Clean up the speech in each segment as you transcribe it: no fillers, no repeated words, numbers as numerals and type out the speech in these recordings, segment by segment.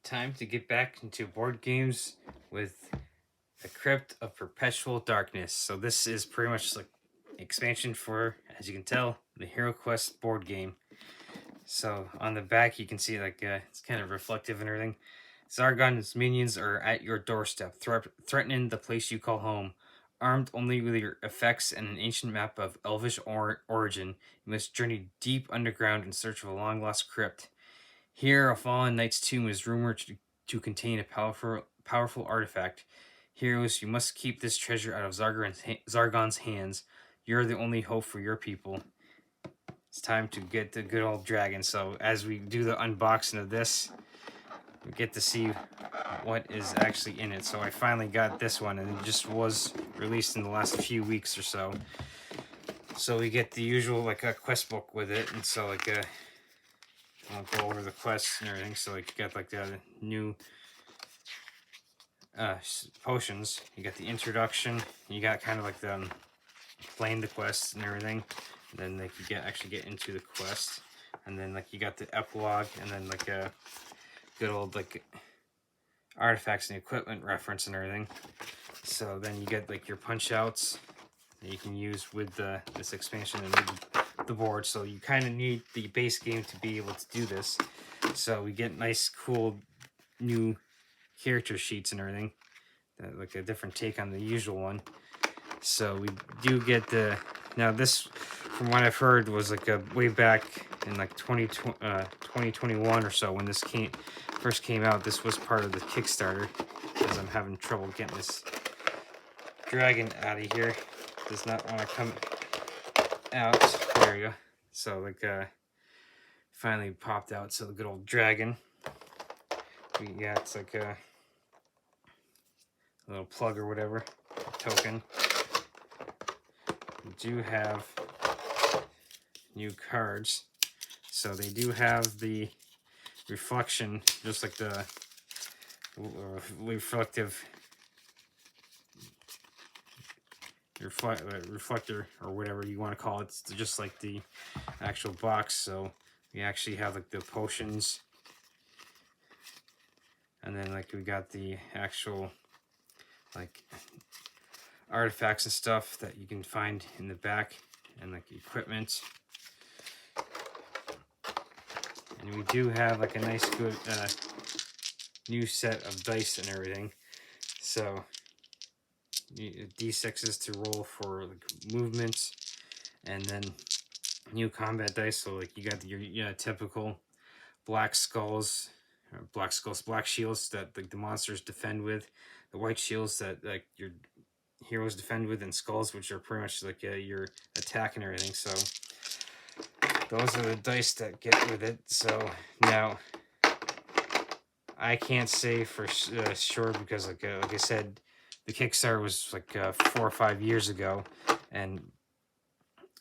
time to get back into board games with the Crypt of Perpetual Darkness. So this is pretty much like expansion for, as you can tell, the Hero Quest board game. So on the back you can see it's kind of reflective and everything. Zargon's minions are at your doorstep, threatening the place you call home. Armed only with your effects and an ancient map of elvish origin, you must journey deep underground in search of a long-lost crypt. Here, a fallen knight's tomb is rumored to contain a powerful artifact. Heroes, you must keep this treasure out of Zargon's hands. You're the only hope for your people. It's time to get the good old dragon. So, as we do the unboxing of this, we get to see what is actually in it. So, I finally got this one, and it just was released in the last few weeks or so. So, we get the usual, a quest book with it, and so, I'll go over the quests and everything. So, you got, the new potions. You got the introduction. You got kind of the playing the quests and everything. And then, you actually get into the quest. And then, you got the epilogue. And then, a good old, artifacts and equipment reference and everything. So, then you get, your punch-outs that you can use with this expansion and with the board. So, you kind of need the base game to be able to do this. So, we get nice, cool, new character sheets and everything, a different take on the usual one. So we do get now this, from what I've heard, was a way back in 2021 or so when this first came out. This was part of the Kickstarter, because I'm having trouble getting this dragon out of here. Does not want to come out. There we go. So finally popped out. So the good old dragon. We got a little plug or whatever, token. We do have new cards. So they do have the reflection, just like the reflector or whatever you want to call it. It's just like the actual box. So we actually have the potions. And then we got the actual artifacts and stuff that you can find in the back, and equipment. And we do have a nice good new set of dice and everything. So D6s to roll for movements, and then new combat dice. So you got your typical black shields that the monsters defend with, the white shields that your heroes defend with, and skulls, which are pretty much your attack and everything. So those are the dice that get with it. So now I can't say for sure, because like I said, the Kickstarter was 4 or 5 years ago, and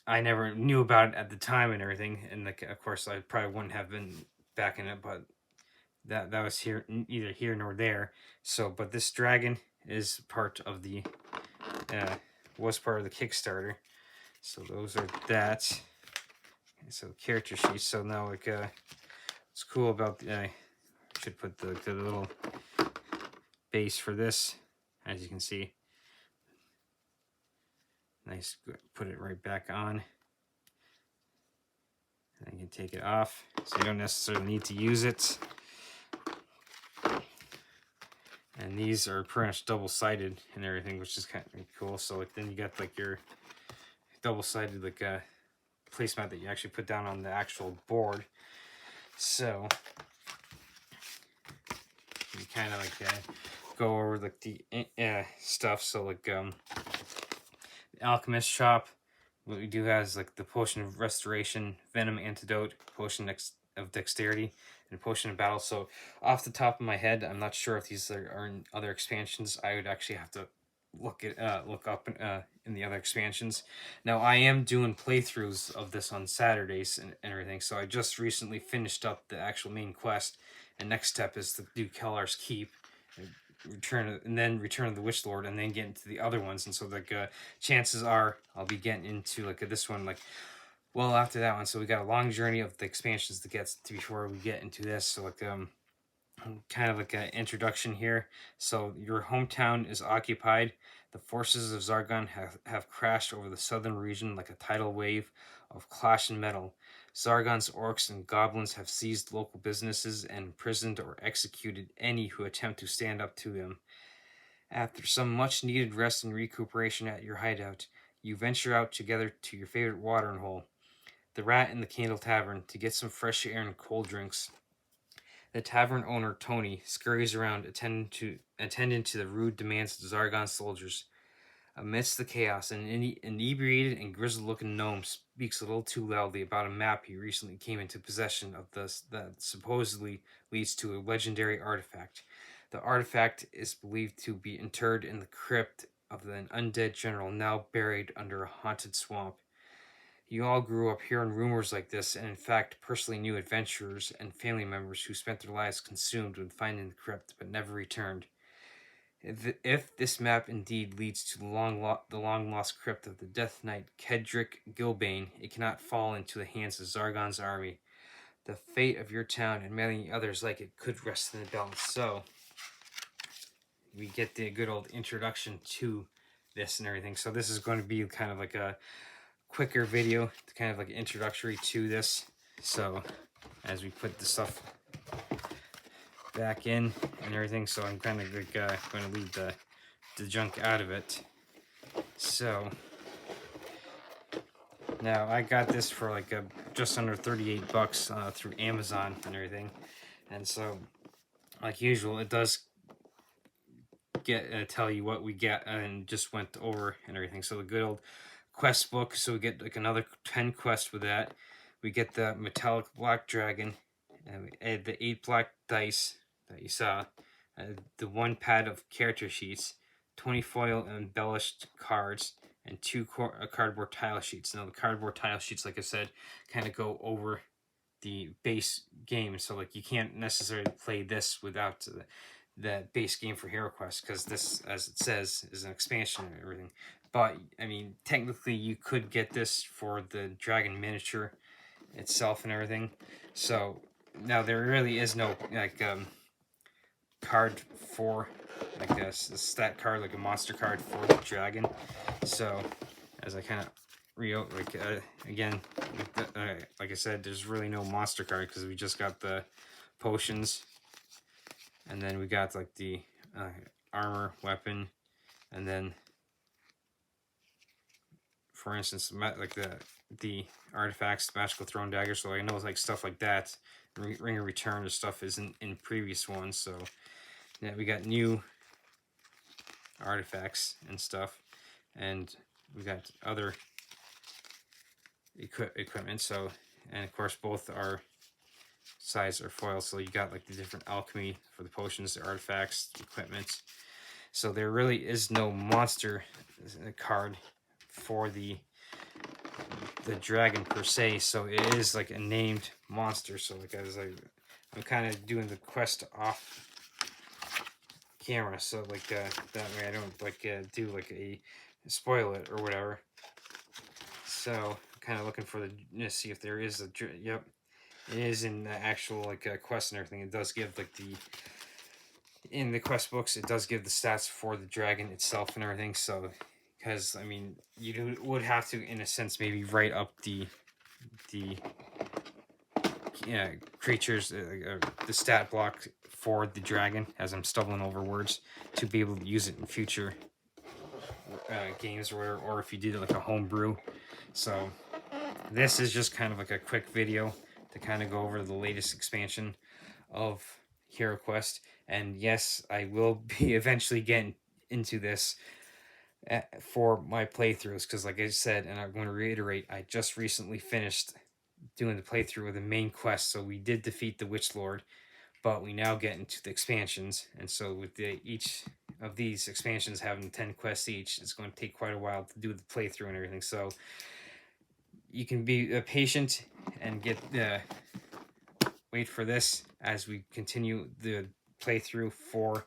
I never knew about it at the time and everything. And of course, I probably wouldn't have been backing it, but that was neither here nor there. So, but this dragon is part of the was part of the Kickstarter. So those are that. Okay, so character sheets. So now what's cool about I should put the little base for this, as you can see. Nice, put it right back on. And you can take it off, so you don't necessarily need to use it. And these are pretty much double-sided and everything, which is kind of cool. So then you got your double-sided placemat that you actually put down on the actual board. So you kind of go over the stuff. So the alchemist shop, what we do have is the potion of restoration, venom antidote, potion of dexterity, and potion of battle. So off the top of my head, I'm not sure if these are in other expansions. I would actually have to look up in the other expansions. Now I am doing playthroughs of this on Saturdays and everything. So I just recently finished up the actual main quest, and next step is to do Kellar's Keep, Return of the Witch Lord, and then get into the other ones. And so chances are I'll be getting into this one well after that one. So we got a long journey of the expansions to get to before we get into this. So kind of like an introduction here. So your hometown is occupied. The forces of Zargon have crashed over the southern region like a tidal wave of clash and metal. Zargon's orcs and goblins have seized local businesses and imprisoned or executed any who attempt to stand up to them. After some much needed rest and recuperation at your hideout, you venture out together to your favorite watering hole, the Rat and the Candle Tavern, to get some fresh air and cold drinks. The tavern owner, Tony, scurries around attending to the rude demands of Zargon soldiers. Amidst the chaos, an inebriated and grizzled-looking gnome speaks a little too loudly about a map he recently came into possession of that supposedly leads to a legendary artifact. The artifact is believed to be interred in the crypt of an undead general now buried under a haunted swamp. You all grew up hearing rumors like this, and in fact, personally knew adventurers and family members who spent their lives consumed with finding the crypt but never returned. If this map indeed leads to the long lost crypt of the Death Knight Kedrick Gilbane, it cannot fall into the hands of Zargon's army. The fate of your town and many others like it could rest in the balance. So, we get the good old introduction to this and everything. So this is going to be kind of like a quicker video, kind of like introductory to this. So as we put the stuff back in and everything, so I'm kind of like going to leave the junk out of it. So now I got this for like just under 38 bucks through Amazon and everything, and so like usual, it does get tell you what we get and just went over and everything. So the good old quest book, so we get like another 10 quests with that. We get the metallic black dragon, and we add the 8 black dice that you saw, the 1 pad of character sheets, 20 foil embellished cards, and 2 cardboard tile sheets. Now the cardboard tile sheets, like I said, kind of go over the base game, so like you can't necessarily play this without the base game for Hero Quest, because this, as it says, is an expansion and everything. But I mean, technically, you could get this for the dragon miniature itself and everything. So now there really is no like card for like a stat card, like a monster card for the dragon. So as I kind of again, like I said, there's really no monster card because we just got the potions, and then we got like the armor, weapon, and then for instance, like the artifacts, magical throne dagger. So I know like stuff like that, ring of return or stuff isn't in previous ones. So yeah, we got new artifacts and stuff, and we got other equipment. So, and of course both are size or foil. So you got like the different alchemy for the potions, the artifacts, the equipment. So there really is no monster card for the dragon per se, so it is like a named monster. So like I'm kind of doing the quest off camera, so like that way I don't like do like a spoil it or whatever. So I'm kind of looking for the see if there is a yep, it is in the actual like quest and everything. It does give like in the quest books, it does give the stats for the dragon itself and everything. So because I mean, you would have to, in a sense, maybe write up the creatures, the stat block for the dragon, as I'm stumbling over words, to be able to use it in future games or whatever, or if you did like a homebrew. So this is just kind of like a quick video to kind of go over the latest expansion of Hero Quest. And yes, I will be eventually getting into this for my playthroughs, because like I said, and I'm going to reiterate, I just recently finished doing the playthrough of the main quest. So we did defeat the Witch Lord, but we now get into the expansions. And so with each of these expansions having 10 quests each, it's going to take quite a while to do the playthrough and everything. So you can be patient and get wait for this as we continue the playthrough for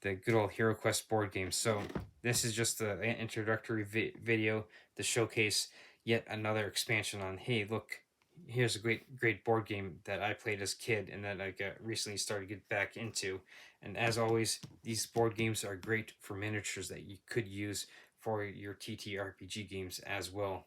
the good old Hero Quest board game. So this is just an introductory video to showcase yet another expansion on, hey, look, here's a great board game that I played as a kid and that I got recently started to get back into. And as always, these board games are great for miniatures that you could use for your TTRPG games as well.